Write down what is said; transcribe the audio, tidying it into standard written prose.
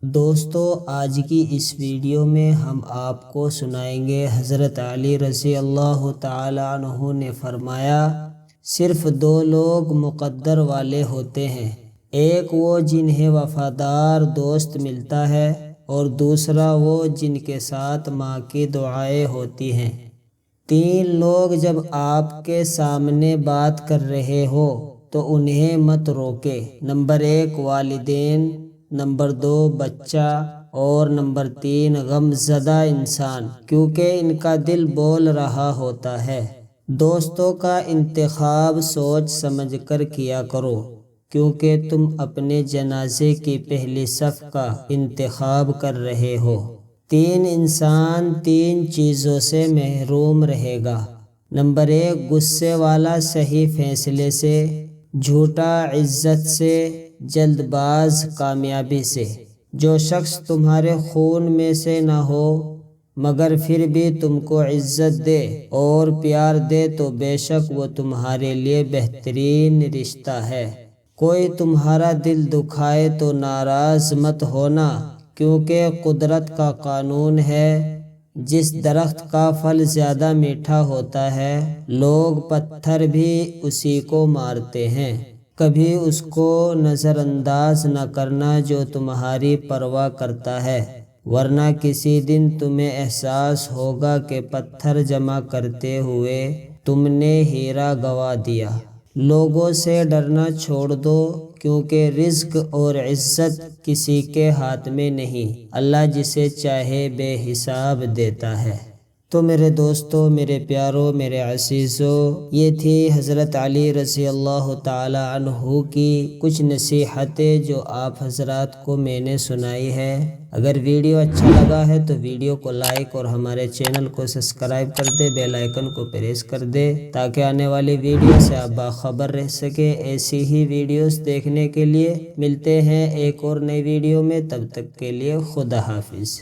دوستو، آج کی اس ویڈیو میں ہم آپ کو سنائیں گے حضرت علی رضی اللہ تعالی عنہ نے فرمایا، صرف دو لوگ مقدر والے ہوتے ہیں، ایک وہ جنہیں وفادار دوست ملتا ہے اور دوسرا وہ جن کے ساتھ ماں کی دعائیں ہوتی ہیں۔ تین لوگ جب آپ کے سامنے بات کر رہے ہو تو انہیں مت روکے۔ نمبر 1 والدین، نمبر 2 بچہ اور نمبر 3 غم زدہ انسان، کیونکہ ان کا دل بول رہا ہوتا ہے۔ دوستوں کا انتخاب سوچ سمجھ کر کیا کرو، کیونکہ تم اپنے جنازے کی پہلی صف کا انتخاب کر رہے ہو۔ 3 انسان 3 چیزوں سے محروم رہے گا۔ نمبر 1 غصے والا صحیح فیصلے سے، جھوٹا عزت سے، جلد باز کامیابی سے۔ جو شخص تمہارے خون میں سے نہ ہو مگر پھر بھی تم کو عزت دے اور پیار دے تو بے شک وہ تمہارے لیے بہترین رشتہ ہے۔ کوئی تمہارا دل دکھائے تو ناراض مت ہونا، کیونکہ قدرت کا قانون ہے، جس درخت کا پھل زیادہ میٹھا ہوتا ہے لوگ پتھر بھی اسی کو مارتے ہیں۔ کبھی اس کو نظر انداز نہ کرنا جو تمہاری پرواہ کرتا ہے، ورنہ کسی دن تمہیں احساس ہوگا کہ پتھر جمع کرتے ہوئے تم نے ہیرا گنوا دیا۔ لوگوں سے ڈرنا چھوڑ دو، کیونکہ رزق اور عزت کسی کے ہاتھ میں نہیں، اللہ جسے چاہے بے حساب دیتا ہے۔ تو میرے دوستو، میرے پیارو، میرے عزیزو، یہ تھی حضرت علی رضی اللہ تعالی عنہ کی کچھ نصیحتیں جو آپ حضرات کو میں نے سنائی ہے۔ اگر ویڈیو اچھا لگا ہے تو ویڈیو کو لائک اور ہمارے چینل کو سبسکرائب کر دے، بیل آئیکن کو پریس کر دے تاکہ آنے والی ویڈیو سے آپ باخبر رہ سکے۔ ایسی ہی ویڈیوز دیکھنے کے لیے ملتے ہیں ایک اور نئی ویڈیو میں، تب تک کے لیے خدا حافظ۔